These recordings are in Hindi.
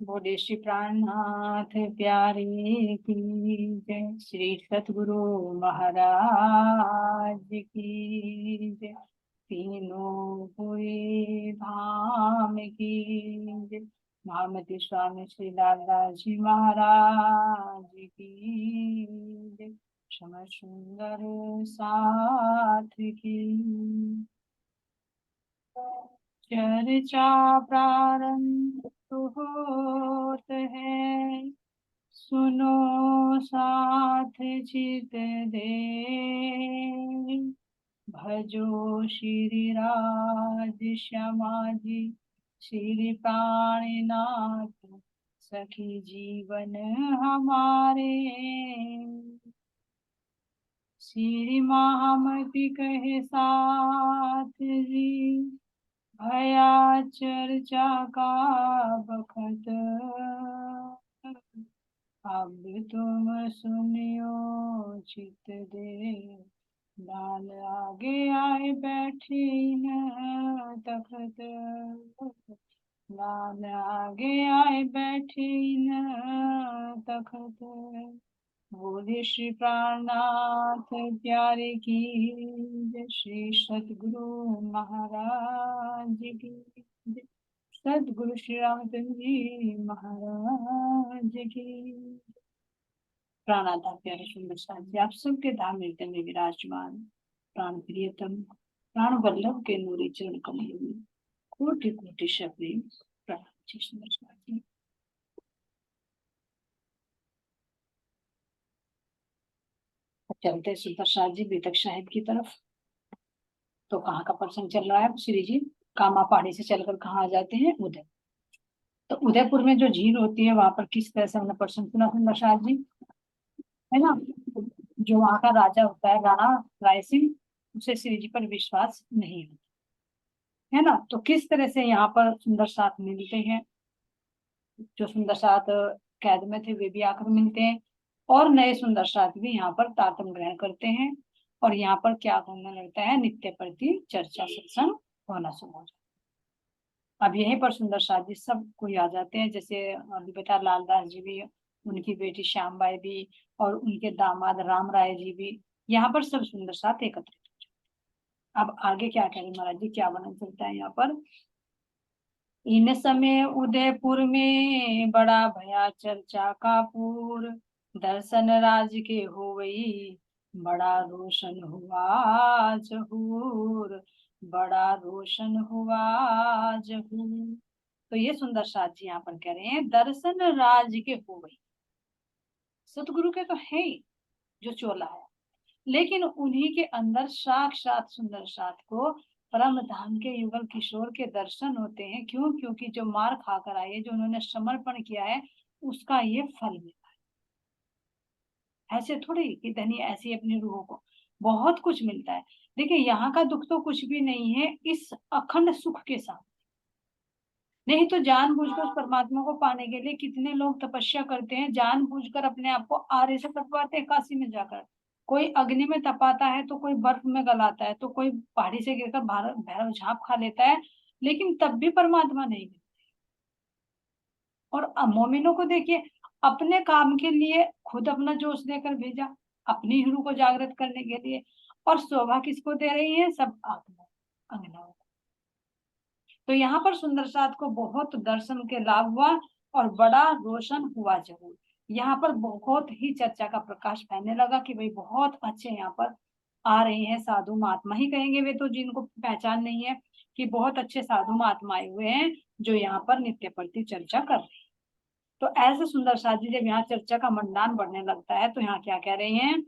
बोले श्री प्राणनाथ प्यारे की जय। श्री सतगुरु महाराज की जय। तीनों पूरे धाम की जय। महामती स्वामी श्री लाला जी महाराज की जय। श्याम सुंदर साथ की चर्चा प्रारंभ होत है। सुनो साथ चित दे। भजो श्री राज श्यामा जी श्री प्राणनाथ सखी जीवन हमारे। श्री महामती कहे साथ जी भया चर्चा का बखत। अब तुम सुनियो चित दे। लाल आगे आए बैठे न तखत। लाल आगे आए बैठे न तखत। बोले श्री प्राणनाथ प्यारे की जय। श्री सतगुरु महाराज की जय। सतगुरु श्री रामचंद्र जी महाराज की। प्राणाधा प्यारे सुंदर साथ जी आप सबके धाम हृदय में विराजमान प्राण प्रियतम प्राण वल्लभ के नूरी चरण कमलों में कोटि कोटि शबरी प्रणाम जी सुंदर साथ जी। चलते सुंदर साथ जी बेतक साहिब की तरफ। तो कहाँ का प्रसंग चल रहा है श्री जी? कामा पहाड़ी से चलकर कहाँ आ जाते हैं? उदय। तो उदयपुर में जो झील होती है वहां पर किस तरह से हमने प्रसंग सुना सुंदर साथ जी, है ना? जो वहां का राजा होता है राणा राय सिंह, उसे श्री जी पर विश्वास नहीं होता है ना। तो किस तरह से यहाँ पर सुंदर साथ मिलते हैं। जो सुंदर साथ कैद में थे वे भी आकर मिलते हैं और नए सुंदर साथ भी यहाँ पर तातम ग्रहण करते हैं। और यहाँ पर क्या होने लगता है? नित्य प्रति चर्चा सत्संग होना शुरू हो जाता है। अब यहीं पर सुंदर साथ जी सब कोई आ जाते हैं। जैसे अभी बता लालदास जी भी, उनकी बेटी श्यामबाई भी और उनके दामाद राम राय जी भी, यहाँ पर सब सुंदर साथ एकत्रित हो जाते हैं। अब आगे क्या करें महाराज जी, क्या वर्णन चलता है यहाँ पर। इन समय उदयपुर में बड़ा भया चर्चा का पूर। दर्शन राज के होवई बड़ा रोशन हुआ जहूर। बड़ा रोशन हुआ जहूर। तो ये सुंदर साथ जी यहाँ पर कह रहे हैं दर्शन राज के होवई। सतगुरु के तो है ही जो चोला है, लेकिन उन्हीं के अंदर साक्षात सुंदर साथ को परम धाम के युगल किशोर के दर्शन होते हैं। क्यों? क्योंकि जो मार खाकर आए, जो उन्होंने समर्पण किया है, उसका ये फल मिला है। ऐसे थोड़ी कि धनी ऐसी अपनी रूह को बहुत कुछ मिलता है। देखिए यहाँ का दुख तो कुछ भी नहीं है इस अखंड सुख के साथ। नहीं तो जानबूझकर उस परमात्मा को पाने के लिए कितने लोग तपस्या करते हैं, जानबूझकर अपने आप को आरे से तपवाते हैं काशी में जाकर। कोई अग्नि में तपाता है, तो कोई बर्फ में गलाता है, तो कोई पहाड़ी से गिरकर भैरव झाप खा लेता है, लेकिन तब भी परमात्मा नहीं मिलता। और मोमिनों को देखिए, अपने काम के लिए खुद अपना जोश देकर भेजा, अपनी ही रूह को जागृत करने के लिए। और शोभा किसको दे रही है? सब आत्मा अंगनाओं। तो यहाँ पर सुंदर साथ को बहुत दर्शन के लाभ हुआ और बड़ा रोशन हुआ जरूर। यहाँ पर बहुत ही चर्चा का प्रकाश फैलने लगा कि भाई बहुत अच्छे यहाँ पर आ रहे हैं साधु महात्मा ही कहेंगे वे तो, जिनको पहचान नहीं है, कि बहुत अच्छे साधु महात्मा आए हुए हैं जो यहाँ पर नित्य प्रति चर्चा कर रहे हैं। तो ऐसे सुंदर साथ जी जब यहाँ चर्चा का मंडान बढ़ने लगता है तो यहाँ क्या कह रहे हैं?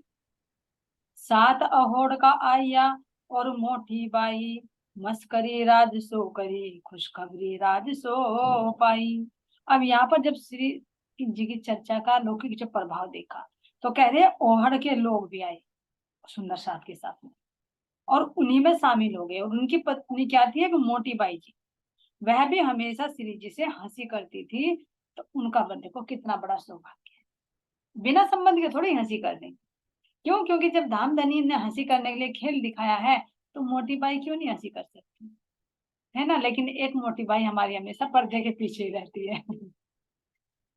सात अहोड़ का आया और मोटी बाई मस्करी राज सो करी खुशखबरी राज सो पाई। अब यहाँ पर जब श्री जी की चर्चा का लौकिक जब प्रभाव देखा तो कह रहे ओहड़ के लोग भी आए सुंदर साथ के साथ में और उन्हीं में शामिल हो गए। और उनकी पत्नी क्या थी? एक मोटी बाई जी, वह भी हमेशा श्री जी से हंसी करती थी। तो उनका बंदे को कितना बड़ा सौभाग्य है, बिना संबंध के थोड़ी हंसी कर देंगे। क्यों? क्योंकि जब धामधनी ने हंसी करने के लिए खेल दिखाया है तो मोटी बाई क्यों नहीं हंसी कर सकती, है ना? लेकिन एक मोटी बाई हमारी हमेशा पर्दे के पीछे ही रहती है।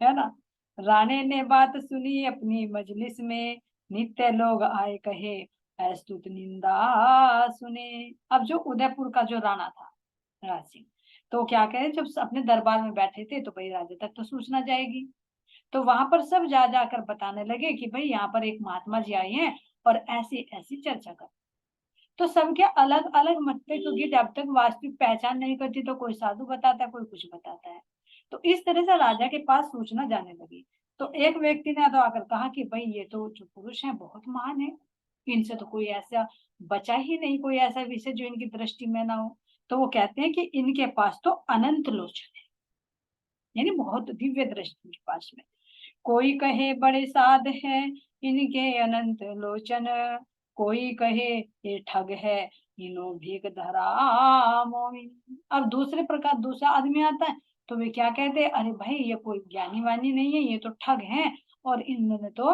है ना। राणे ने बात सुनी अपनी मजलिस में, नित्य लोग आए कहे अस्तुत निंदा सुने। अब जो उदयपुर का जो राणा था, राज सिंह, तो क्या कहे, जब अपने दरबार में बैठे थे तो भाई राजा तक तो सूचना जाएगी। तो वहां पर सब जा जाकर बताने लगे कि भाई यहाँ पर एक महात्मा जी आए हैं और ऐसी ऐसी चर्चा कर। तो सबके अलग अलग मत थे, क्योंकि जब तक वास्तविक पहचान नहीं करती तो कोई साधु बताता है, कोई कुछ बताता है। तो इस तरह से राजा के पास सूचना जाने लगी। तो एक व्यक्ति ने तो आकर कहा कि भाई ये तो जो पुरुष हैं बहुत महान है, इनसे तो कोई ऐसा बचा ही नहीं, कोई ऐसा विषय जो इनकी दृष्टि में ना हो। तो वो कहते हैं कि इनके पास तो अनंत लोचन है, यानी बहुत दिव्य दृष्टि इनके पास में। कोई कहे बड़े साध है इनके अनंत लोचन, कोई कहे ये ठग है इनो भीख धरा मोहिन। अब दूसरे प्रकार दूसरा आदमी आता है तो वे क्या कहते हैं, अरे भाई ये कोई ज्ञानी वानी नहीं है, ये तो ठग है, और इन्होंने तो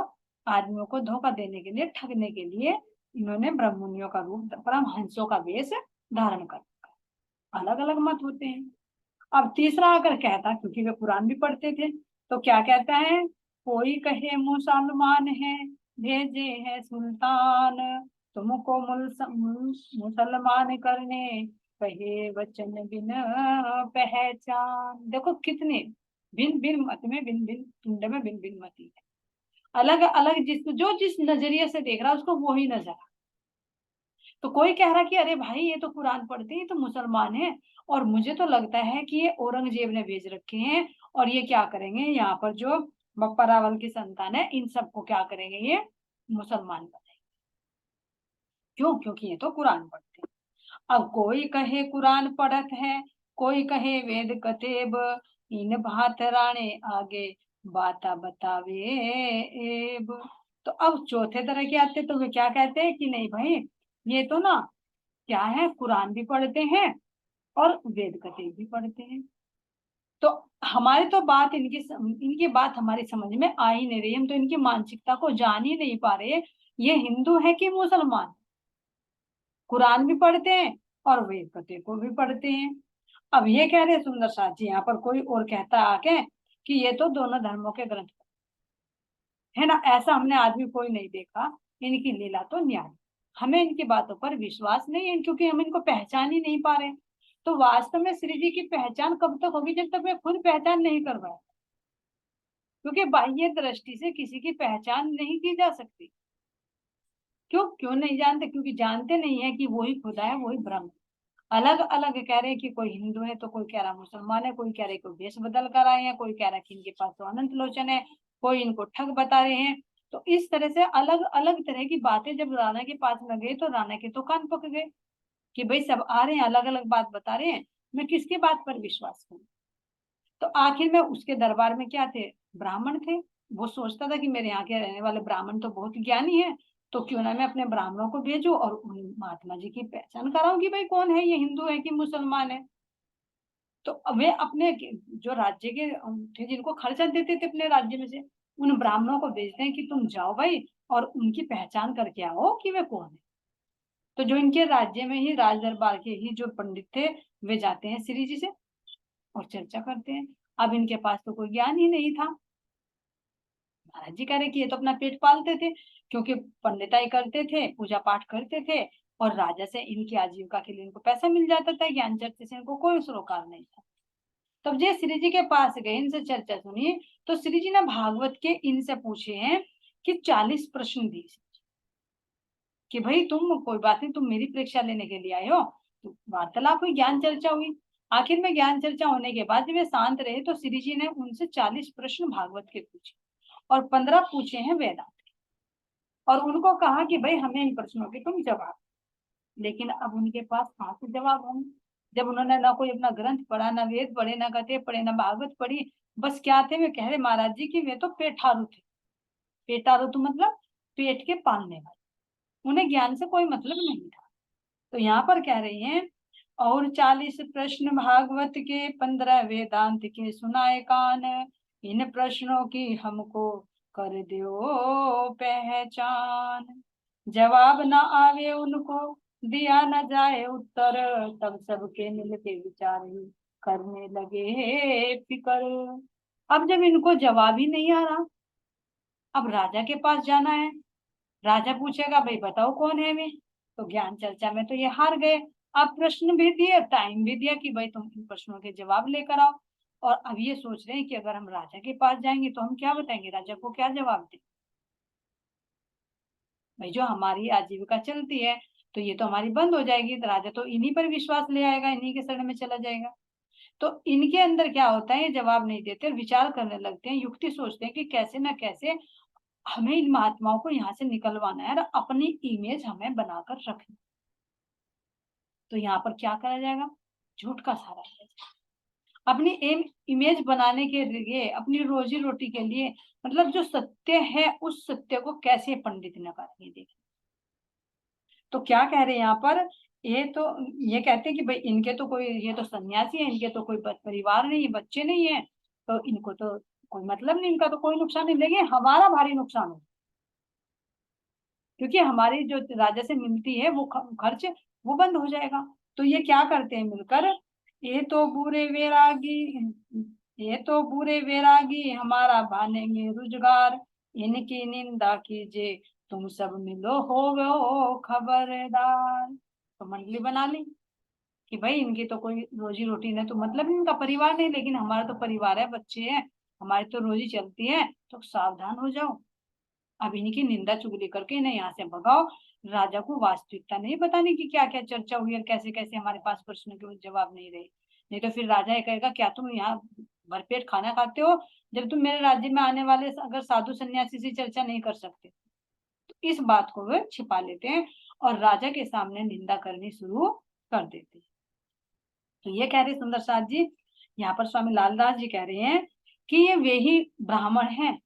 आदमियों को धोखा देने के लिए, ठगने के लिए इन्होंने ब्रह्ममुनियों का रूप, परमहंसों का वेश धारण कर। अलग अलग मत होते हैं। अब तीसरा आकर कहता, क्योंकि वे कुरान भी पढ़ते थे, तो क्या कहता है, कोई कहे मुसलमान है भेजे है सुल्तान, तुमको मुसलमान करने कहे वचन बिन पहचान। देखो कितने भिन्न भिन्न मत में, भिन्न भिन्न पिंड में भिन्न भिन्न मती है। अलग अलग जिसको जो जिस नजरिए से देख रहा है उसको वो ही नजर। तो कोई कह रहा कि अरे भाई ये तो कुरान पढ़ते हैं, ये तो मुसलमान है, और मुझे तो लगता है कि ये औरंगजेब ने भेज रखे हैं, और ये क्या करेंगे, यहाँ पर जो बप्पा रावल की संतान है इन सबको क्या करेंगे, ये मुसलमान बनाएंगे। क्यों? क्योंकि ये तो कुरान पढ़ते हैं। अब कोई कहे कुरान पढ़त है, कोई कहे वेद कतेब, इन भात राणे आगे बाता बतावे एब। तो अब चौथे तरह के आते तो वे क्या कहते हैं कि नहीं भाई, ये तो ना क्या है, कुरान भी पढ़ते हैं और वेद कथे भी पढ़ते हैं। तो हमारी तो बात इनकी बात हमारी समझ में आ ही नहीं रही, हम तो इनकी मानसिकता को जान ही नहीं पा रहे, ये हिंदू है कि मुसलमान। कुरान भी पढ़ते हैं और वेद कथे को भी पढ़ते हैं। अब ये कह रहे सुंदर साथ जी, यहाँ पर कोई और कहता है आके कि ये तो दोनों धर्मों के ग्रंथ है ना, ऐसा हमने आदमी कोई नहीं देखा, इनकी लीला तो न्यारी। हमें इनकी बातों पर विश्वास नहीं है, क्योंकि हम इनको पहचान ही नहीं पा रहे। तो वास्तव में श्री जी की पहचान कब तक होगी, जब तक मैं खुद पहचान नहीं कर पाया, क्योंकि बाह्य दृष्टि से किसी की पहचान नहीं की जा सकती। क्यों क्यों नहीं जानते? क्योंकि जानते नहीं है कि वही खुदा है, वही ब्रह्म। अलग अलग कह रहे हैं कि कोई हिंदू है, तो कोई कह रहा मुसलमान है, कोई कह रहे कोई वेश बदल कर आए हैं, कोई कह रहा है कि इनके पास तो अनंत लोचन है, कोई इनको ठग बता रहे हैं। तो इस तरह से अलग अलग तरह की बातें जब राणा के पास में गए तो राणा के तो कान पक गए कि भाई सब आ रहे हैं, अलग अलग बात बता रहे हैं, मैं किसकी बात पर विश्वास करूं। तो आखिर में उसके दरबार में क्या थे, ब्राह्मण थे। वो सोचता था कि मेरे यहाँ के रहने वाले ब्राह्मण तो बहुत ज्ञानी है, तो क्यों ना मैं अपने ब्राह्मणों को भेजूं और उन महात्मा जी की पहचान कराऊं कि भाई कौन है ये, हिंदू है कि मुसलमान है। तो वे अपने जो राज्य के थे, जिनको खर्चा देते थे अपने राज्य में से, उन ब्राह्मणों को भेजते हैं कि तुम जाओ भाई और उनकी पहचान करके आओ कि वे कौन है। तो जो इनके राज्य में ही राज दरबार के ही जो पंडित थे, वे जाते हैं श्री जी से और चर्चा करते हैं। अब इनके पास तो कोई ज्ञान ही नहीं था। महाराज जी कह रहे कि ये तो अपना पेट पालते थे, क्योंकि पंडिताई करते थे, पूजा पाठ करते थे, और राजा से इनकी आजीविका के लिए इनको पैसा मिल जाता था, ज्ञान चर्चा से इनको कोई सरोकार नहीं था। तब जे श्री जी के पास गए, इनसे चर्चा सुनी, तो श्री जी ने भागवत के इनसे पूछे हैं कि 40 प्रश्न दिए कि भाई तुम कोई बात नहीं, तुम मेरी परीक्षा लेने के लिए आए हो। तो वार्तालाप हुई, ज्ञान चर्चा हुई। आखिर में ज्ञान चर्चा होने के बाद जब वे शांत रहे तो श्री जी ने उनसे 40 प्रश्न भागवत के पूछे, और 15 पूछे हैं वेदांत के। और उनको कहा कि भाई हमें इन प्रश्नों के तुम जवाब। लेकिन अब उनके पास कहाँ से जवाब होंगे, जब उन्होंने ना कोई अपना ग्रंथ पढ़ा, ना वेद पढ़े, ना कथे पढ़े, ना भागवत पढ़ी। बस क्या थे, वे कह रहे महाराज जी की वे तो पेटारू थे। पेटारू तो मतलब पेट के पालने वाले, उन्हें ज्ञान से कोई मतलब नहीं था। तो यहाँ पर कह रही हैं, और 40 प्रश्न भागवत के, 15 वेदांत के सुनाए कान, इन प्रश्नों की हमको कर दो पहचान। जवाब न आवे उनको, दिया न जाए उत्तर, तब सबके मिलके विचार ही करने लगे फिकर। अब जब इनको जवाब ही नहीं आ रहा, अब राजा के पास जाना है, राजा पूछेगा भाई बताओ कौन है मैं, तो ज्ञान चर्चा में तो ये हार गए। अब प्रश्न भी दिए, टाइम भी दिया कि भाई तुम इन प्रश्नों के जवाब लेकर आओ। और अब ये सोच रहे हैं कि अगर हम राजा के पास जाएंगे तो हम क्या बताएंगे, राजा को क्या जवाब दें। भाई जो हमारी आजीविका चलती है तो ये तो हमारी बंद हो जाएगी, तो राजा तो इन्हीं पर विश्वास ले आएगा, इन्हीं के शरण में चला जाएगा। तो इनके अंदर क्या होता है, ये जवाब नहीं देते, विचार करने लगते हैं, युक्ति सोचते हैं कि कैसे ना कैसे हमें इन महात्माओं को यहाँ से निकलवाना है और अपनी इमेज हमें बनाकर रखनी। तो यहाँ पर क्या करा जाएगा, झूठ का सहारा लिया जाएगा अपनी इमेज बनाने के लिए, अपनी रोजी रोटी के लिए। मतलब जो सत्य है उस सत्य को कैसे पंडित नकारेंगे, देखिए। तो क्या कह रहे हैं यहाँ पर, ये तो ये कहते हैं कि भाई इनके तो कोई, ये तो सन्यासी है, इनके तो कोई परिवार नहीं है, बच्चे नहीं है, तो इनको तो कोई मतलब नहीं, इनका तो कोई नुकसान नहीं, लेकिन हमारा भारी नुकसान हो, क्योंकि हमारी जो राजा से मिलती है वो खर्च वो बंद हो जाएगा। तो ये क्या करते हैं मिलकर, ये तो बुरे वैरागी, ये तो बुरे वैरागी हमारा भानेंगे रोजगार, इनकी निंदा कीजिए तुम सब मिलो हो वो खबरदार। तो मंडली बना ली कि भाई इनकी तो कोई रोजी रोटी नहीं, तो मतलब इनका परिवार नहीं, लेकिन हमारा तो परिवार है, बच्चे हैं, हमारी तो रोजी चलती है, तो सावधान हो जाओ। अब इनकी निंदा चुगली करके इन्हें यहाँ से भगाओ। राजा को वास्तविकता नहीं बताने की क्या क्या चर्चा हुई और कैसे कैसे हमारे पास प्रश्नों के जवाब नहीं रहे, नहीं तो फिर राजा ये कहेगा क्या तुम यहाँ भरपेट खाना खाते हो जब तुम मेरे राज्य में आने वाले अगर साधु सन्यासी से चर्चा नहीं कर सकते। तो इस बात को वे छिपा लेते हैं और राजा के सामने निंदा करनी शुरू कर देते हैं। तो ये कह रहे सुंदर साथ जी, यहाँ पर स्वामी लालदास जी कह रहे हैं कि ये वे ही ब्राह्मण हैं।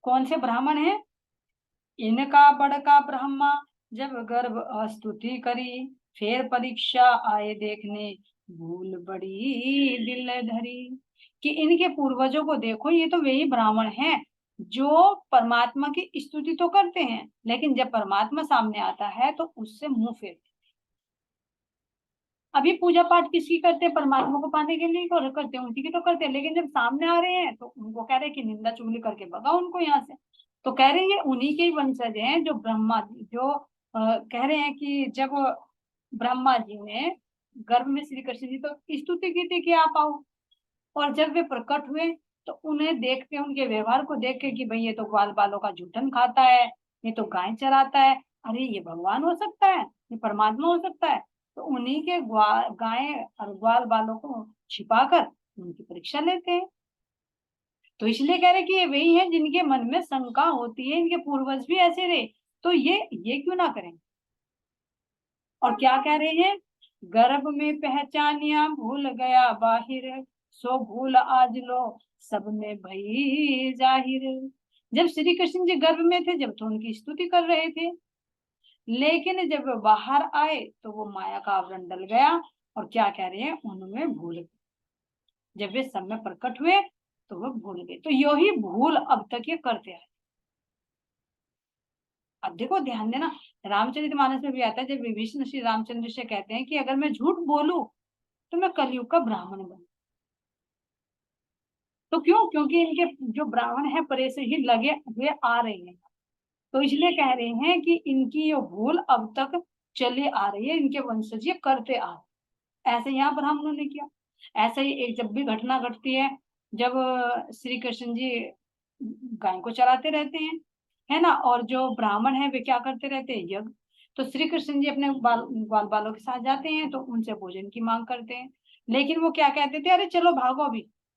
कौन से ब्राह्मण हैं, इनका बड़का ब्रह्मा जब गर्भ स्तुति करी, फिर परीक्षा आए देखने भूल बड़ी दिल धरी। कि इनके पूर्वजों को देखो, ये तो वही ब्राह्मण हैं जो परमात्मा की स्तुति तो करते हैं, लेकिन जब परमात्मा सामने आता है तो उससे मुंह फेरते। अभी पूजा पाठ किसकी करते हैं, परमात्मा को पाने के लिए करते हैं, उनकी की तो करते हैं, लेकिन जब सामने आ रहे हैं तो उनको कह रहे हैं कि निंदा चुगली करके भगाओ उनको यहाँ से। तो कह रहे हैं ये उन्हीं के ही वंशज हैं जो ब्रह्मा जी, जो कह रहे हैं कि जब ब्रह्मा जी ने गर्भ में श्री कृष्ण जी तो स्तुति की थी कि आप आओ, और जब वे प्रकट हुए तो उन्हें देख के, उनके व्यवहार को देख के कि भाई ये तो ग्वाल बालों का जूठन खाता है, ये तो गाय चराता है, अरे ये भगवान हो सकता है, ये परमात्मा हो सकता है। तो उन्हीं के गाय और ग्वाल बालों को छिपाकर उनकी परीक्षा लेते हैं। तो इसलिए कह रहे कि ये वही है जिनके मन में शंका होती है, इनके पूर्वज भी ऐसे रहे, तो ये क्यों ना करें। और क्या कह रहे हैं, गर्भ में पहचानिया भूल गया बाहिर, सो भूल आज लो सब में भई जाहिर। जब श्री कृष्ण जी गर्भ में थे जब तो उनकी स्तुति कर रहे थे, लेकिन जब वे बाहर आए तो वो माया का आवरण डल गया, और क्या कह रहे हैं, उनमें भूल गए। जब वे सब में प्रकट हुए तो वह भूल गए। तो यो ही भूल अब तक ये करते आए। अब देखो ध्यान देना, रामचरितमानस में भी आता है जब विभीषण श्री रामचंद्र से कहते हैं कि अगर मैं झूठ बोलूं तो मैं कलयुग का ब्राह्मण बनूं। तो क्यों, क्योंकि इनके जो ब्राह्मण है परे से ही लगे हुए आ रहे हैं, तो इसलिए कह रहे हैं कि इनकी ये भूल अब तक चली आ रही है, इनके वंशज ये करते आ रहे। ऐसे यहाँ ब्राह्मणों ने किया। ऐसे ही एक जब भी घटना घटती है, जब श्री कृष्ण जी गाय को चराते रहते हैं, है ना, और जो ब्राह्मण है वे क्या करते रहते हैं, यज्ञ। तो श्री कृष्ण जी अपने ग्वाल बालों के साथ जाते हैं तो उनसे भोजन की मांग करते हैं, लेकिन वो क्या कहते थे, अरे चलो भागो,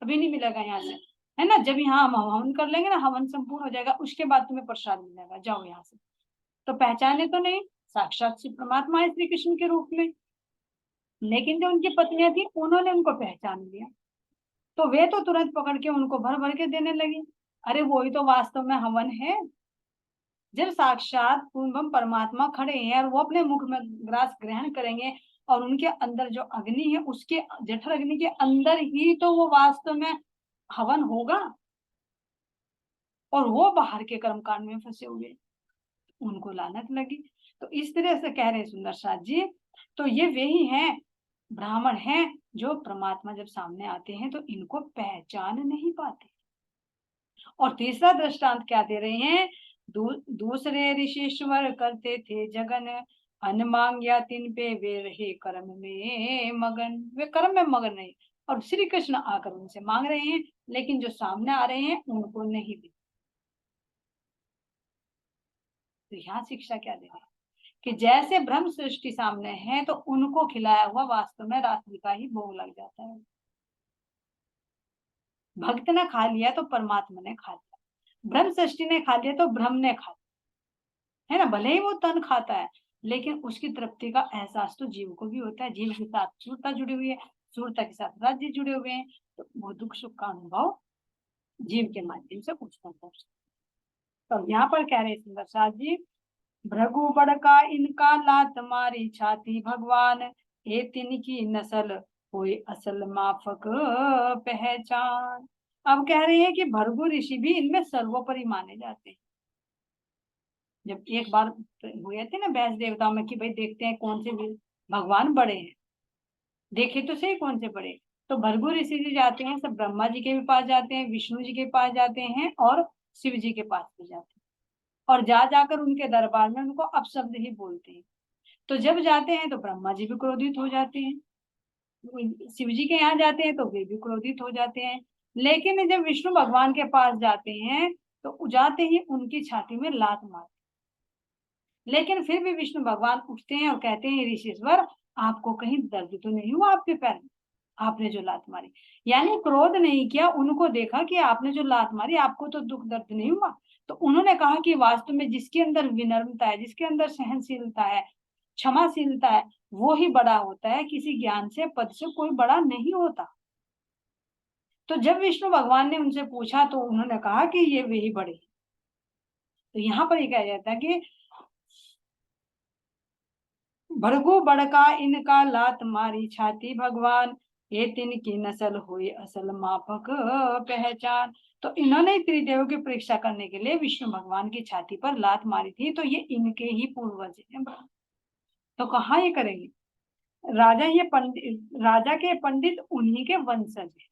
अभी नहीं मिलेगा यहाँ से, है ना, जब यहाँ हम हवन कर लेंगे ना, हवन संपूर्ण हो जाएगा उसके बाद तुम्हें प्रसाद मिलेगा, जाओ यहाँ से। तो पहचाने तो नहीं, साक्षात श्री परमात्मा है श्री कृष्ण के रूप में, लेकिन जो उनकी पत्नियां थी उन्होंने उनको पहचान लिया, तो वे तो तुरंत पकड़ के उनको भर भर के देने लगी। अरे वही तो वास्तव में हवन है, जब साक्षात पूर्णब्रह्म परमात्मा खड़े हैं और वो अपने मुख में ग्रास ग्रहण करेंगे, और उनके अंदर जो अग्नि है उसके जठर अग्नि के अंदर ही तो वो वास्तव में हवन होगा, और वो बाहर के कर्म कांड में फंसे हुए, उनको लानत लगी। तो इस तरह से कह रहे सुंदर साथ जी, तो ये वे ही हैं ब्राह्मण हैं जो परमात्मा जब सामने आते हैं तो इनको पहचान नहीं पाते। और तीसरा दृष्टांत क्या दे रहे हैं, दूसरे ऋषिश्वर करते थे जगन, अन्न मांग्या तिन पे वे रहे कर्म में मगन। वे कर्म में मगन नहीं, और श्री कृष्ण आकर उनसे मांग रहे हैं, लेकिन जो सामने आ रहे हैं उनको नहीं दे। तो यहाँ शिक्षा क्या दे रहे हैं कि जैसे ब्रह्म सृष्टि सामने है तो उनको खिलाया हुआ वास्तव में रात्रि का ही भोग लग जाता है। भक्त ने खा लिया तो परमात्मा ने खा लिया, ब्रह्म सृष्टि ने खा लिया तो ब्रह्म ने खा लिया, है ना। भले ही वो तन खाता है, लेकिन उसकी तृप्ति का एहसास तो जीव को भी होता है। जीव के साथ सूरता जुड़ी हुई है, सूरता के साथ राज्य जुड़े हुए हैं, तो वो दुख सुख का अनुभव जीव के माध्यम से उत्पन्न हो। तो यहाँ पर कह रहे सुंदर साथ जी, भृगु बड़का इनका लात मारी छाती भगवान, ये तिनकी नस्ल कोई असल माफक पहचान। अब कह रहे हैं कि भृगु ऋषि भी इनमें सर्वोपरि माने जाते हैं। जब एक बार हुए थे ना वैस देवताओं में कि भाई देखते हैं कौन से भगवान बड़े हैं, देखे तो सही कौन से बड़े। तो भृगु ऋषि जी जाते हैं, सब ब्रह्मा जी के भी पास जाते हैं, विष्णु जी के पास जाते हैं और शिव जी के पास भी जाते हैं, और जा जाकर उनके दरबार में उनको अपशब्द ही बोलते हैं। तो जब जाते हैं तो ब्रह्मा जी भी क्रोधित हो जाते हैं, शिव जी के यहाँ जाते हैं तो वे भी क्रोधित हो जाते हैं। लेकिन जब विष्णु भगवान के पास जाते हैं तो जाते ही उनकी छाती में लात मार, लेकिन फिर भी विष्णु भगवान उठते हैं और कहते हैं ऋषिश्वर, आपको कहीं दर्द तो नहीं हुआ आपके पैर में, आपने जो लात मारी। यानी क्रोध नहीं किया, उनको देखा कि आपने जो लात मारी आपको तो दुख दर्द नहीं हुआ। तो उन्होंने कहा कि वास्तव में जिसके अंदर विनम्रता है, जिसके अंदर सहनशीलता है, क्षमाशीलता है, वो ही बड़ा होता है। किसी ज्ञान से पद से कोई बड़ा नहीं होता। तो जब विष्णु भगवान ने उनसे पूछा तो उन्होंने कहा कि ये वे ही बड़े। तो यहाँ पर ये कहा जाता है कि भृगु बड़का इनका लात मारी छाती भगवान, ये तिनकी नस्ल हुई असल माफक पहचान। तो इन्होंने त्रिदेव की परीक्षा करने के लिए विष्णु भगवान की छाती पर लात मारी थी, तो ये इनके ही पूर्वज हैं। तो कहाँ ये करेंगे, राजा ये पंडित, राजा के पंडित उन्हीं के वंशज हैं।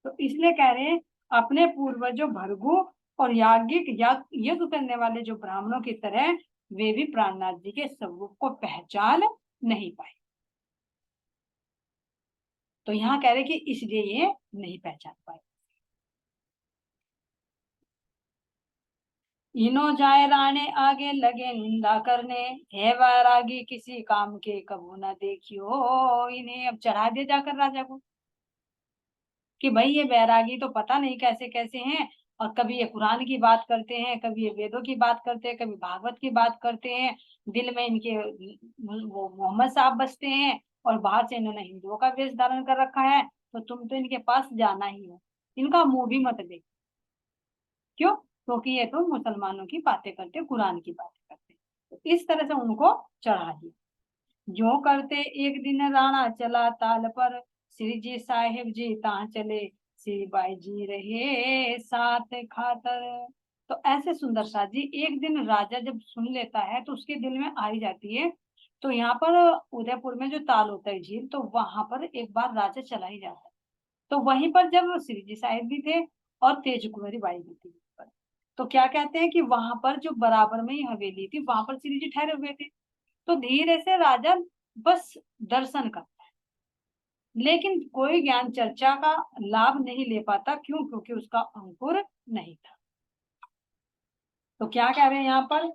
तो इसलिए कह रहे हैं अपने पूर्वजों भृगु और याज्ञिक यज्ञ करने वाले जो ब्राह्मणों की तरह वे भी प्राणनाथ जी के स्वरूप को पहचान नहीं पाए। तो यहाँ कह रहे कि इसलिए ये नहीं पहचान पाए। इनो जाए राणे आगे लगे निंदा करने, हे वैरागी किसी काम के कबू न देखियो इन्हें। अब चढ़ा दिया जाकर राजा को कि भाई ये बैरागी तो पता नहीं कैसे कैसे हैं, और कभी ये कुरान की बात करते हैं, कभी ये वेदों की बात करते हैं, कभी भागवत की बात करते हैं, दिल में इनके वो मोहम्मद साहब बसते हैं, और बाहर से इन्होंने हिंदुओं का वेश धारण कर रखा है। तो तुम तो इनके पास जाना ही है, इनका मुंह भी मत देख। क्यों? क्योंकि ये तो मुसलमानों की बातें करते, कुरान की बातें करते। तो इस तरह से उनको चढ़ा दिया। जो करते एक दिन राणा चला ताल पर, श्री जी साहेब जी ता चले, श्री बाई जी रहे साथ खातर। तो ऐसे सुंदर साथ जी एक दिन राजा जब सुन लेता है तो उसके दिल में आ ही जाती है। तो यहाँ पर उदयपुर में जो ताल होता है झील, तो वहां पर एक बार राजा चला ही जाता है। तो वहीं पर जब श्री जी साहेब भी थे और तेज कुंवरी बाई भी थी, तो क्या कहते हैं कि वहां पर जो बराबर में ही हवेली थी वहां पर श्री जी ठहरे हुए थे। तो धीरे से राजा बस दर्शन करता है, लेकिन कोई ज्ञान चर्चा का लाभ नहीं ले पाता। क्यों? क्योंकि उसका अंकुर नहीं था। तो क्या कह रहे हैं यहाँ पर,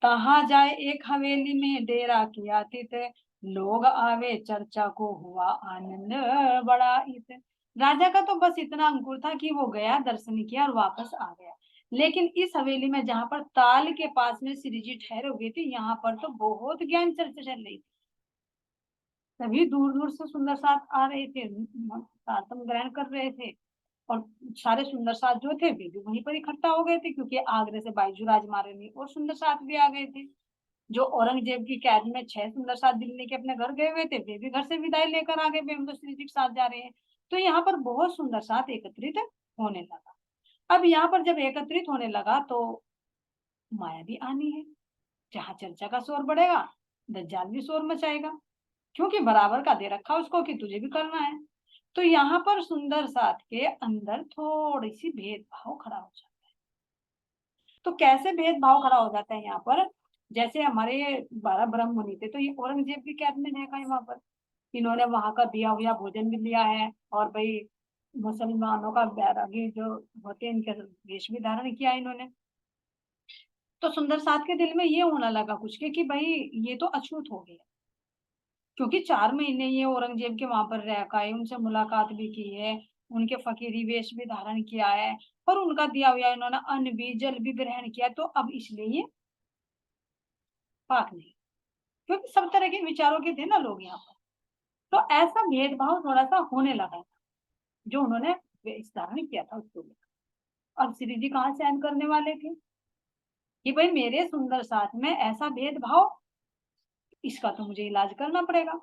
तहा जाए एक हवेली में डेरा किया तित, लोग आवे चर्चा को हुआ आनंद बड़ा इत। राजा का तो बस इतना अंकुर था कि वो गया, दर्शन किया और वापस आ गया। लेकिन इस हवेली में जहां पर ताल के पास में श्री जी ठहरे हुए थे, यहाँ पर तो बहुत ज्ञान चर्चा चल रही थी। सभी दूर दूर से सुंदर साथ आ रहे थे, सातम ग्रहण कर रहे थे, और सारे सुंदर साथ जो थे वे भी वहीं पर इकट्ठा हो गए थे, क्योंकि आगरे से बाईजू राज महारानी और सुंदर साथ भी आ गए थे। जो औरंगजेब की कैद में 6 सुंदर साथ दिल्ली के अपने घर गए हुए थे, वे भी घर से विदाई लेकर आ गए, वे हम तो श्री जी के साथ जा रहे हैं। तो यहाँ पर बहुत सुंदर साथ एकत्रित होने लगा। अब यहाँ पर जब एकत्रित होने लगा तो माया भी आनी है। जहां चर्चा का शोर बढ़ेगा, दज्जाल भी शोर मचाएगा, क्योंकि बराबर का दे रखा उसको कि तुझे भी करना है। तो यहाँ पर सुंदर साथ के अंदर थोड़ी सी भेदभाव खड़ा हो जाता है। तो कैसे भेदभाव खड़ा हो जाता है यहाँ पर, जैसे हमारे 12 ब्रह्म मुनि थे, तो ये औरंगजेब की कैद में देखा है वहां पर, इन्होंने वहां का दिया हुआ भोजन भी लिया है, और भाई मुसलमानों का बैरागी जो होते हैं इनके वेश भी धारण किया है इन्होंने। तो सुंदर साथ के दिल में ये होने लगा कुछ के कि भाई ये तो अछूत हो गया, क्योंकि 4 महीने ये औरंगजेब के वहां पर रह का है, उनसे मुलाकात भी की है, उनके फकीरी वेश भी धारण किया है, और उनका दिया हुआ इन्होंने अन्न भी जल भी ग्रहण किया, तो अब इसलिए ये पाक नहीं, क्योंकि सब तरह के विचारों के थे ना लोग यहाँ पर। तो ऐसा भेदभाव थोड़ा सा होने लगा, जो उन्होंने वेश धारण किया था उसको लेकर। अब श्री जी कहाँ सहन करने वाले थे कि भाई मेरे सुंदर साथ में ऐसा भेदभाव, इसका तो मुझे इलाज करना पड़ेगा।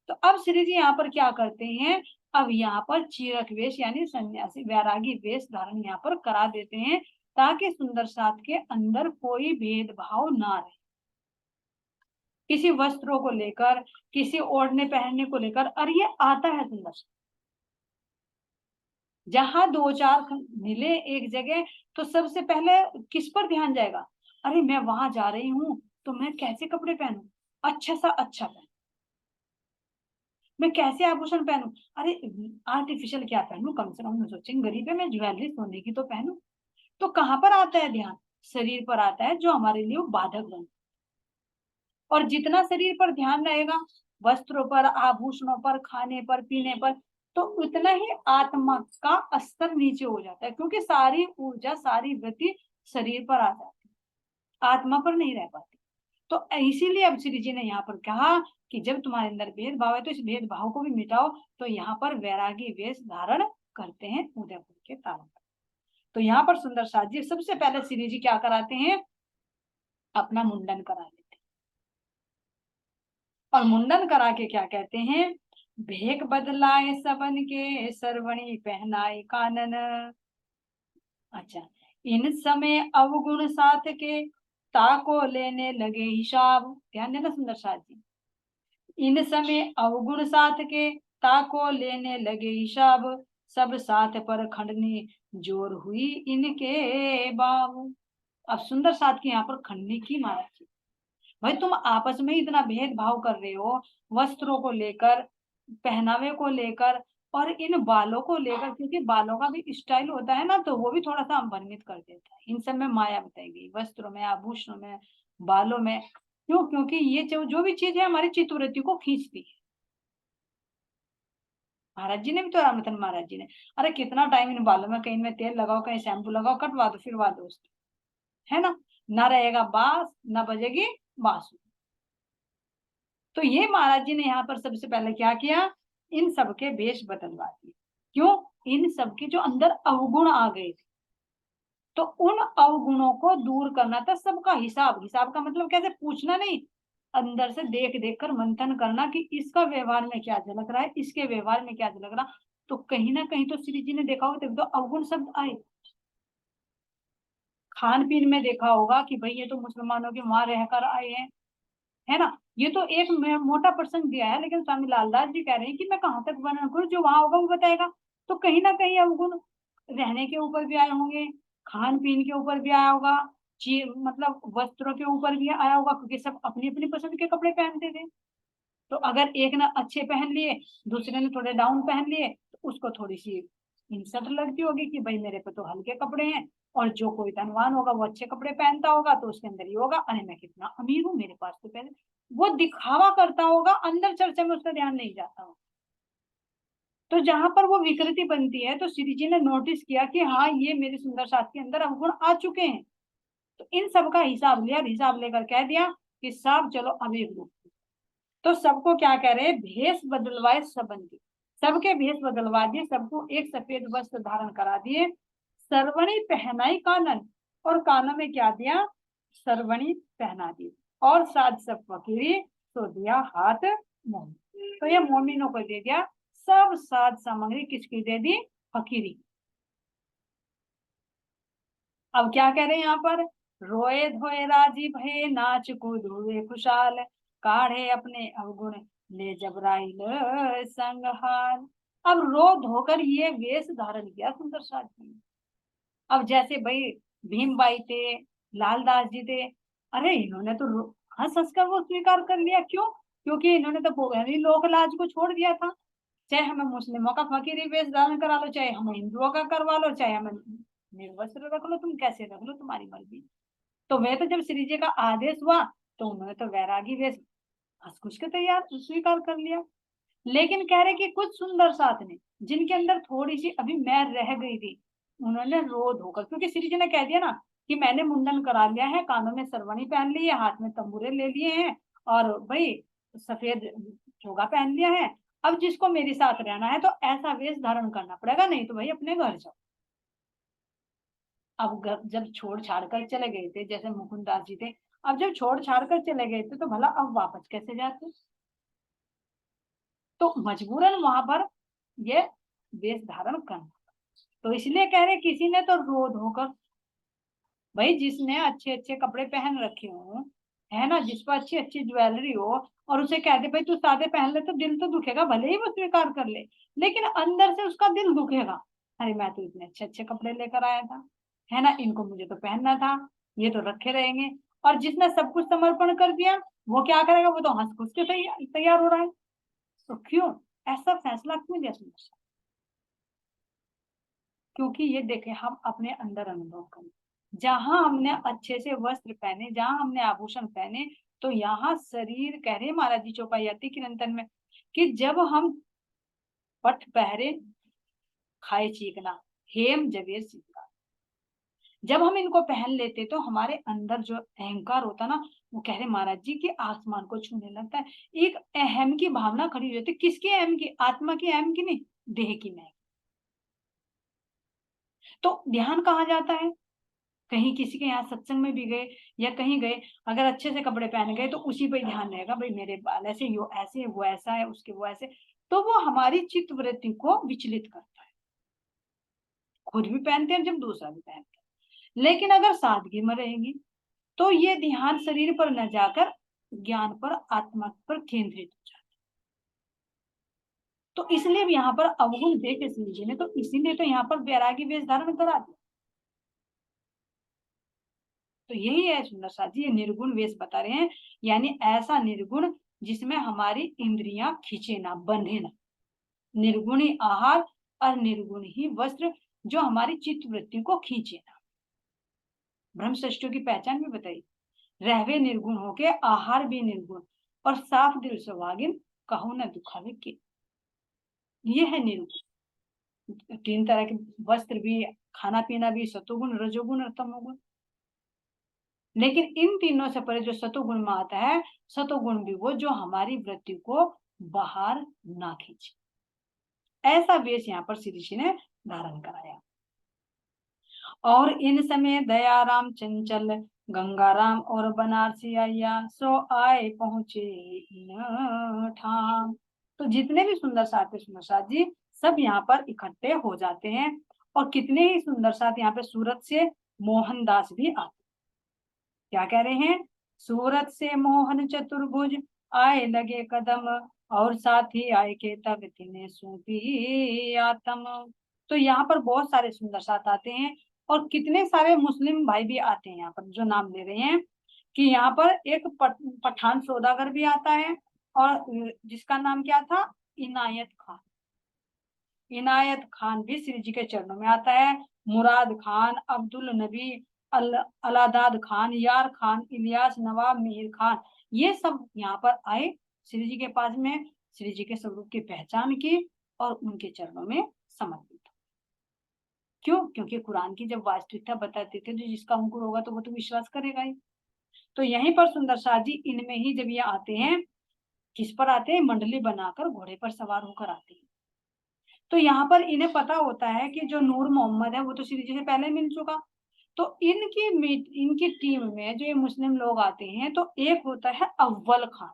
तो अब श्री जी यहाँ पर क्या करते हैं, अब यहाँ पर चीरक वेश यानी सन्यासी वैरागी वेश धारण यहाँ पर करा देते हैं, ताकि सुंदर साथ के अंदर कोई भेदभाव ना रहे, किसी वस्त्रों को लेकर, किसी ओढ़ने पहनने को लेकर। और ये आता है सुंदर, जहां 2-4 मिले एक जगह, तो सबसे पहले किस पर ध्यान जाएगा, अरे मैं वहां जा रही हूँ तो मैं कैसे कपड़े पहनूं, अच्छा सा अच्छा पहनूं, मैं कैसे आभूषण पहनूं, अरे आर्टिफिशियल क्या पहनूं, कम से कम सोचेंगे गरीब है, मैं ज्वेलरी सोने की तो पहनूं। तो कहाँ पर आता है ध्यान, शरीर पर आता है, जो हमारे लिए वो बाधक बन। और जितना शरीर पर ध्यान रहेगा, वस्त्रों पर, आभूषणों पर, खाने पर, पीने पर, तो उतना ही आत्मा का स्तर नीचे हो जाता है, क्योंकि सारी ऊर्जा, सारी वृत्ति शरीर पर आ जाती है, आत्मा पर नहीं रह पाती। तो इसीलिए अब श्री जी ने यहाँ पर कहा कि जब तुम्हारे अंदर भेदभाव है तो इस भेदभाव को भी मिटाओ। तो यहाँ पर वैरागी वेश धारण करते हैं उदयपुर के तारों पर। तो यहाँ पर सुंदर साथ जी सबसे पहले श्री जी क्या कराते हैं, अपना मुंडन करा लेते हैं। और मुंडन करा के क्या कहते हैं, भेक बदलाए सबन के सरवणी पहनाए कानन। अच्छा, इन समय अवगुण साथ के ताको लेने लगे हिसाब। ध्यान देना सुंदर साथ जी, इन समय अवगुण साथ के ताको लेने लगे हिसाब, सब साथ पर खंडनी जोर हुई इनके बाबू। अब सुंदर साथ की यहाँ पर खंडनी की महाराज जी, भाई तुम आपस में इतना भेदभाव कर रहे हो, वस्त्रों को लेकर, पहनावे को लेकर, और इन बालों को लेकर, क्योंकि बालों का भी स्टाइल होता है ना, तो वो भी थोड़ा सा भ्रमित कर देता है। इन सब में माया बताई गई, वस्त्रों में, आभूषणों में, बालों में। क्यों, क्योंकि ये जो भी चीज है हमारी चित्तवृत्ति को खींचती है। महाराज जी ने भी तो, रामचंद्र महाराज जी ने, अरे कितना टाइम इन बालों में, कहीं में तेल लगाओ, कहीं शैम्पू लगाओ, कटवा दो, फिरवा दो उसको, है ना, ना रहेगा बास, ना बजेगी बांसुरी। तो ये महाराज जी ने यहाँ पर सबसे पहले क्या किया, इन सबके वेश बदलवा दिए। क्यों, इन सबके जो अंदर अवगुण आ गए थे, तो उन अवगुणों को दूर करना था। सबका हिसाब, हिसाब का मतलब कैसे, पूछना नहीं, अंदर से देख देख कर मंथन करना कि इसका व्यवहार में क्या झलक रहा है, इसके व्यवहार में क्या झलक रहा। तो कहीं ना कहीं तो श्री जी ने देखा होगा, तो अवगुण शब्द आए। खान पीन में देखा होगा कि भाई ये तो मुसलमानों के वहां रहकर आए हैं, है ना, ये तो एक मोटा प्रसंग दिया है, लेकिन स्वामी लालदास जी कह रहे हैं कि मैं कहाँ तक वर्णन करूं, जो वहां होगा वो बताएगा। तो कहीं ना कहीं अवगुण रहने के ऊपर भी आए होंगे, खान पीन के ऊपर भी आया होगा, मतलब वस्त्रों के ऊपर भी आया होगा, क्योंकि सब अपनी अपनी पसंद के कपड़े पहनते थे। तो अगर एक ने अच्छे पहन लिए, दूसरे ने थोड़े डाउन पहन लिए, तो उसको थोड़ी सी इंसल्ट लगती होगी कि भाई मेरे पे तो हल्के कपड़े हैं। और जो कोई धनवान होगा वो अच्छे कपड़े पहनता होगा, तो उसके अंदर ये होगा, अरे मैं कितना अमीर हूँ, मेरे पास तो पहले, वो दिखावा करता होगा, अंदर चर्चा में उसका ध्यान नहीं जाता होगा। तो जहां पर वो विकृति बनती है, तो श्री जी ने नोटिस किया कि हाँ ये मेरे सुंदर साथ के अंदर अवगुण आ चुके हैं। तो इन सब का हिसाब लिया, हिसाब लेकर कह दिया कि सब चलो अब एक रूप। तो सबको क्या कह रहे हैं, भेष बदलवाए सबंदी, सबके भेष बदलवा दिए, सबको एक सफेद वस्त्र धारण करा दिए, सरवणी पहनाई कानन, और कानों में क्या दिया, सरवणी पहना दी, और साथ सब फकीरी तो दिया हाथ मोमी। तो ये मोमिनों को दे दिया, सब साध सामग्री किसकी दे दी, फकीरी। अब क्या कह रहे हैं यहाँ पर, रोए धोए राजी भये नाच कूद हुए खुशहाल, काढ़े अपने अवगुण ले जबराइल संग हाल। अब रो धोकर ये वेश धारण किया सुंदर साथ जी। अब जैसे भाई भीमबाई थे, लालदास जी थे, अरे इन्होंने तो हंस हंस कर वो स्वीकार कर लिया। क्यों? क्योंकि इन्होंने तो यानी लोक लाज को छोड़ दिया था। चाहे हमें मुस्लिमों का फकीरी वेश धारण करा लो, चाहे हमें हिंदुओं का करवा लो, चाहे हमें निर्वस्त्र रख लो, तुम कैसे रख लो, तुम्हारी मर्जी। तो वे तो जब श्री जी का आदेश हुआ तो उन्होंने तो वैरागी वेश हंस खुश के तैयार स्वीकार कर लिया। लेकिन कह रहे कि कुछ सुंदर साथ ने, जिनके अंदर थोड़ी सी अभी मैल रह गई थी, उन्होंने रो धोकर, क्योंकि श्री जी ने कह दिया ना कि मैंने मुंडन करा लिया है, कानों में सरवणी पहन ली है, हाथ में तंबूरे ले लिए हैं, और भाई सफेद चोगा पहन लिया है। अब जिसको मेरे साथ रहना है तो ऐसा वेश धारण करना पड़ेगा, नहीं तो भाई अपने घर जाओ। अब जब छोड़ छाड़ कर चले गए थे, जैसे मुकुंदास जी थे, अब जब छोड़ छाड़ कर चले गए थे तो भला अब वापस कैसे जाते? तो मजबूरन वहां पर ये वेश धारण करना। तो इसलिए कह रहे किसी ने तो रो धोकर, भाई जिसने अच्छे अच्छे कपड़े पहन रखे हो, है ना, जिस पर अच्छी अच्छी ज्वेलरी हो, और उसे कह दे भाई तू सादे पहन ले, तो दिल तो दुखेगा, भले ही वो स्वीकार कर ले, लेकिन अंदर से उसका दिल दुखेगा। अरे मैं तो इतने अच्छे अच्छे कपड़े लेकर आया था, है ना, इनको मुझे तो पहनना था, ये तो रखे रहेंगे। और जिसने सब कुछ समर्पण कर दिया, वो क्या करेगा? वो तो हंस खुश के तैयार हो रहा है। तो क्यों ऐसा फैसला क्यों लिया सुंदर? क्योंकि ये देखें, हम अपने अंदर अनुभव करें, जहां हमने अच्छे से वस्त्र पहने, जहां हमने आभूषण पहने, तो यहाँ शरीर, कह रहे महाराज जी चौपाई किरंतन में, कि जब हम पट पहरे खाए चीकना, हेम जवेर सीखना, जब हम इनको पहन लेते तो हमारे अंदर जो अहंकार होता ना, वो कह रहे महाराज जी कि आसमान को छूने लगता है। एक अहम की भावना खड़ी हो जाती है। किसकी अहम की? आत्मा की अहम की नहीं, देह की नहीं। तो ध्यान कहाँ जाता है? कहीं किसी के यहाँ सत्संग में भी गए या कहीं गए, अगर अच्छे से कपड़े पहन गए तो उसी पे ध्यान रहेगा, भाई मेरे बाल ऐसे, यो ऐसे, वो ऐसा है, उसके वो ऐसे। तो वो हमारी चित्त वृत्ति को विचलित करता है। खुद भी पहनते हैं, जब दूसरा भी पहनते हैं। लेकिन अगर सादगी में रहेंगी तो ये ध्यान शरीर पर न जाकर ज्ञान पर, आत्मा पर केंद्रित हो जाता है। तो इसलिए यहाँ पर अवगुण देख श्री जी ने, तो इसीलिए तो यहाँ पर वैरागी वेश धारण करा दिया। तो यही है सुंदर साथ जी, ये निर्गुण वेश बता रहे हैं, यानी ऐसा निर्गुण जिसमें हमारी इंद्रियां खींचे ना, बंधे ना। निर्गुण ही आहार और निर्गुण ही वस्त्र, जो हमारी चित्त वृत्ति को खींचे ना। ब्रह्मश्रेष्ठियों की पहचान भी बताई, रहवे निर्गुण होके आहार भी निर्गुण, और साफ दिल सुहागिन कहूं न दुखावे के। ये है निर्गुण। तीन तरह के वस्त्र भी, खाना पीना भी, सतोगुण, रजोगुण और तमोगुण। लेकिन इन तीनों से परे जो सतोगुण में आता है, सतोगुण भी वो जो हमारी वृत्ति को बाहर ना खींचे। ऐसा वेश यहाँ पर श्री ऋषि ने धारण कराया। और इन समय दयाराम चंचल, गंगाराम और बनारसी आया, सो आए पहुंचे इन ठाम। तो जितने भी सुंदर साथ सुंदर साथ जी, सब यहाँ पर इकट्ठे हो जाते हैं। और कितने ही सुंदर साथ यहाँ पे सूरत से मोहनदास भी आते। क्या कह रहे हैं? सूरत से मोहन चतुर्भुज आए लगे कदम, और साथ ही आए के तब तिन्हें सौंपी आत्म। तो यहाँ पर बहुत सारे सुंदर साथ आते हैं, और कितने सारे मुस्लिम भाई भी आते हैं यहाँ पर, जो नाम ले रहे हैं। कि यहाँ पर एक पठान सौदागर भी आता है, और जिसका नाम क्या था? इनायत खान। इनायत खान भी श्री जी के चरणों में आता है। मुराद खान, अब्दुल नबी, अलादाद खान, यार खान, इलियास, नवाब, मिहिर खान, ये सब यहाँ पर आए श्री जी के पास में, श्री जी के स्वरूप की पहचान की और उनके चरणों में समर्पित। क्यों? क्योंकि कुरान की जब वास्तविकता बताते थे, तो जिसका अंकुर होगा तो वो तो विश्वास करेगा ही। तो यहीं पर सुंदर शाह जी इनमें ही जब ये आते हैं, किस पर आते हैं? मंडली बनाकर घोड़े पर सवार होकर आते हैं। तो यहाँ पर इन्हें पता होता है कि जो नूर मोहम्मद है वो तो श्री जी से पहले मिल चुका। तो इनकी टीम में जो ये मुस्लिम लोग आते हैं, तो एक होता है अव्वल खान।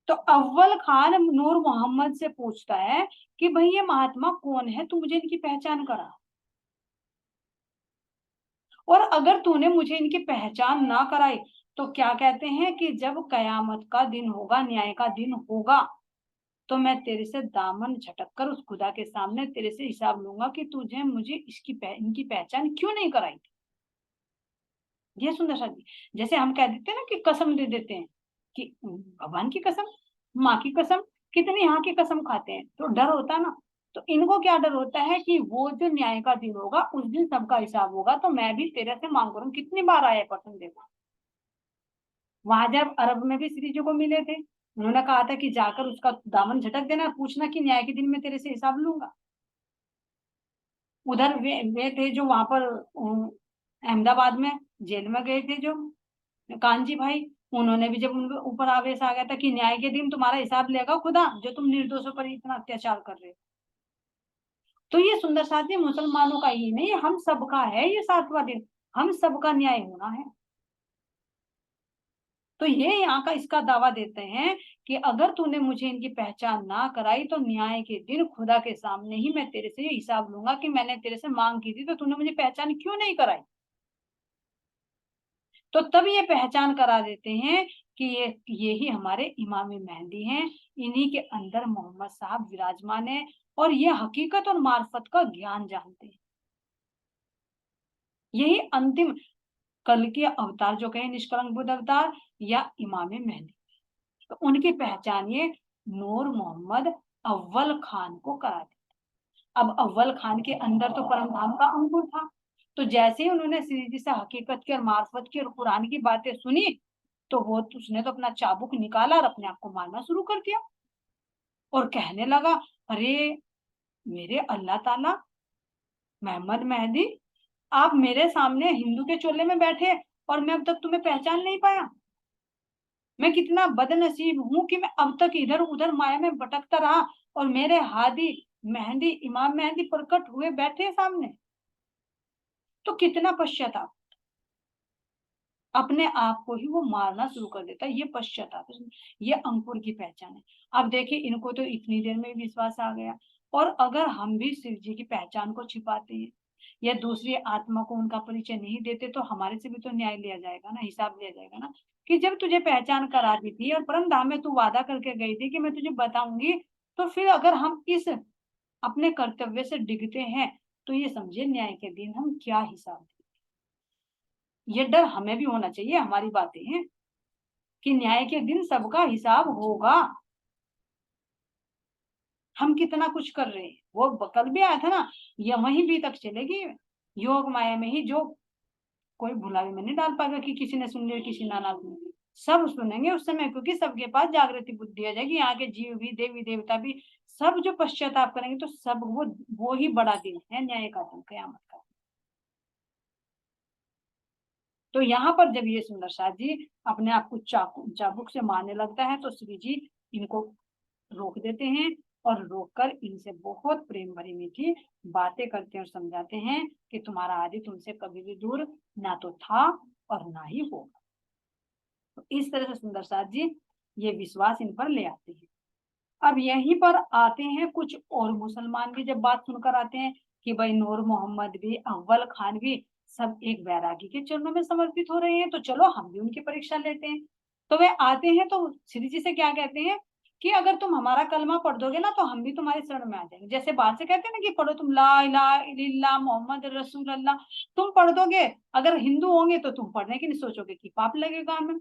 तो अव्वल खान नूर मोहम्मद से पूछता है कि भाई ये महात्मा कौन है, तू मुझे इनकी पहचान करा। और अगर तूने मुझे इनकी पहचान ना कराई, तो क्या कहते हैं कि जब कयामत का दिन होगा, न्याय का दिन होगा, तो मैं तेरे से दामन झटक कर उस खुदा के सामने तेरे से हिसाब लूंगा कि तुझे मुझे इनकी पहचान क्यों नहीं कराई थी। ये सुंदर सा जी, जैसे हम कह देते हैं ना कि कसम दे देते हैं कि भगवान की कसम, माँ की कसम, कितनी यहाँ की कसम खाते हैं, तो डर होता है ना। तो इनको क्या डर होता है कि वो जो न्याय का दिन होगा उस दिन सबका हिसाब होगा, तो मैं भी तेरे से मांग करूँ। कितनी बार आया पर्सन देखो, वहां जब अरब में भी श्री जी को मिले थे, उन्होंने कहा था कि जाकर उसका दामन झटक देना, पूछना कि न्याय के दिन में तेरे से हिसाब लूंगा। उधर वे थे जो वहां पर अहमदाबाद में जेल में गए थे, जो कांजी भाई, उन्होंने भी जब उनके ऊपर आवेश आ गया था कि न्याय के दिन तुम्हारा हिसाब लेगा खुदा, जो तुम निर्दोषों पर इतना अत्याचार कर रहे हो। तो ये सुंदर साथी मुसलमानों का ही नहीं, हम सबका है ये 7वां दिन, हम सबका न्याय होना है। तो ये यहाँ का इसका दावा देते हैं कि अगर तूने मुझे इनकी पहचान ना कराई तो न्याय के दिन खुदा के सामने ही मैं तेरे से ये हिसाब लूंगा कि मैंने तेरे से मांग की थी तो तूने मुझे पहचान क्यों नहीं कराई। तो तब ये पहचान करा देते हैं कि ये ही हमारे इमाम मेहंदी हैं, इन्हीं के अंदर मोहम्मद साहब विराजमान है, और ये हकीकत और मार्फत का ज्ञान जानते हैं। यही अंतिम कल के अवतार जो कहे निष्कलंक बुद्ध अवतार या इमाम मेहंदी, तो उनकी पहचान ये नूर मोहम्मद अव्वल खान को करा दी। अब अव्वल खान के अंदर तो परम धाम का अंकुर था, तो जैसे ही उन्होंने श्री जी से हकीकत की और मार्फत की और कुरान की बातें सुनी, तो वो उसने तो अपना चाबुक निकाला और अपने आप को मारना शुरू कर दिया और कहने लगा, अरे मेरे अल्लाह ताला, मोहम्मद मेहदी, आप मेरे सामने हिंदू के चोले में बैठे और मैं अब तक तुम्हें पहचान नहीं पाया। मैं कितना बदनसीब हूं कि मैं अब तक इधर उधर माया में भटकता रहा और मेरे हादी मेहंदी इमाम मेहंदी प्रकट हुए बैठे सामने। तो कितना पश्चाताप, अपने आप को ही वो मारना शुरू कर देता है। ये पश्चाताप, ये अंकुर की पहचान है। अब देखिए इनको तो इतनी देर में विश्वास आ गया, और अगर हम भी शिव जी की पहचान को छिपाते हैं या दूसरी आत्मा को उनका परिचय नहीं देते, तो हमारे से भी तो न्याय लिया जाएगा ना, हिसाब लिया जाएगा ना, कि जब तुझे पहचान करा दी थी और परम धाम में तू वादा करके गई थी कि मैं तुझे बताऊंगी, तो फिर अगर हम इस अपने कर्तव्य से डिगते हैं, तो ये समझे न्याय के दिन हम क्या हिसाब दें। ये डर हमें भी होना चाहिए, हमारी बातें हैं कि न्याय के दिन सबका हिसाब होगा। हम कितना कुछ कर रहे हैं, वो कल भी आया था ना, ये वहीं भी तक चलेगी, योग माया में ही जो कोई भुलावे में नहीं डाल पाएगा कि किसी ने सुन लिया किसी ना ना सुने, सब सुनेंगे उस समय, क्योंकि सबके पास जागृति बुद्धि आ जाएगी। यहाँ के जीव भी, देवी देवता भी, सब जो पश्चाताप करेंगे, तो सब वो ही बड़ा दिन है न्याय का दिन, कयामत का। तो यहाँ पर जब ये सुंदर साथ जी अपने आप को चाबुक से मारने लगता है, तो श्री जी इनको रोक देते हैं और रोककर इनसे बहुत प्रेम भरी मीठी बातें करते हैं और समझाते हैं कि तुम्हारा आदि तुमसे कभी भी दूर ना तो था और ना ही होगा। तो इस तरह से सुंदर साथ जी ये विश्वास इन पर ले आते हैं। अब यहीं पर आते हैं कुछ और मुसलमान भी, जब बात सुनकर आते हैं कि भाई नूर मोहम्मद भी, अव्वल खान भी, सब एक बैरागी के चरणों में समर्पित हो रहे हैं, तो चलो हम भी उनकी परीक्षा लेते हैं। तो वे आते हैं तो श्री जी से क्या कहते हैं कि अगर तुम हमारा कलमा पढ़ दोगे ना, तो हम भी तुम्हारे शरण में आ जाएंगे। जैसे बाहर से कहते हैं ना कि पढ़ो तुम ला इलाहा इल्लल्लाह मोहम्मद रसूल अल्लाह, तुम पढ़ दोगे, अगर हिंदू होंगे तो तुम पढ़ने की नहीं सोचोगे कि पाप लगेगा हमें,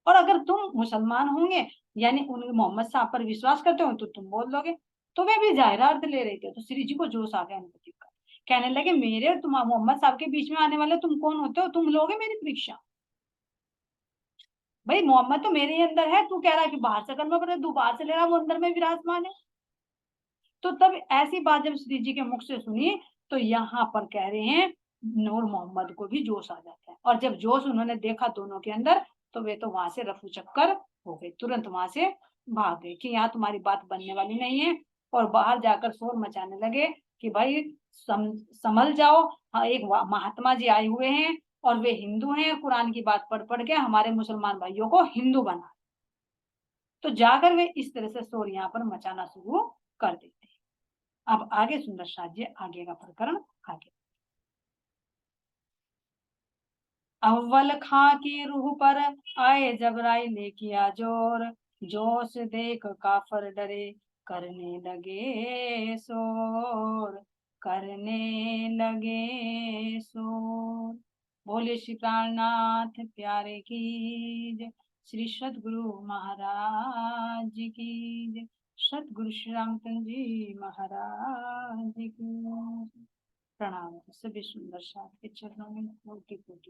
और अगर तुम मुसलमान होंगे यानी उन मोहम्मद साहब पर विश्वास करते हो, तो तुम बोल दोगे। तो वे भी जाहिरा अर्थ ले रहे थे। तो श्री जी को जोश आ गया इनको देखकर, कहने लगे मेरे और तुम मोहम्मद साहब के बीच में आने वाले तुम कौन होते हो, तुम लोगे मेरी परीक्षा। भाई मोहम्मद तो मेरे ही अंदर है, तू कह रहा है कि बाहर से करना पड़े, तू बाहर से ले रहा, वो अंदर में विराजमान है। तो तब ऐसी बात जब श्री जी के मुख से सुनी, तो यहाँ पर कह रहे हैं नूर मोहम्मद को भी जोश आ जाता है, और जब जोश उन्होंने देखा दोनों के अंदर, तो वे तो वहां से रफू चक्कर हो गए, तुरंत वहां से भाग गए कि यहाँ तुम्हारी बात बनने वाली नहीं है, और बाहर जाकर शोर मचाने लगे कि भाई संभल जाओ, हाँ एक महात्मा जी आए हुए हैं और वे हिंदू हैं, कुरान की बात पढ़ पढ़ के हमारे मुसलमान भाइयों को हिंदू बना। तो जाकर वे इस तरह से शोर यहाँ पर मचाना शुरू कर देते हैं। अब आगे सुंदर साथ जी आगे का प्रकरण आगे। अव्वल खां की रूह पर आए जबराइल ने किया जोर, जोश देख काफर डरे, करने लगे शोर, करने लगे शोर। बोले श्री प्राणनाथ प्यारे की जय, श्री सतगुरु महाराज की जय, सतगुरु श्री रामचंद्र जी महाराज की जय। प्रणाम। सभी सुंदर साथ के चरणों में कोटि कोटि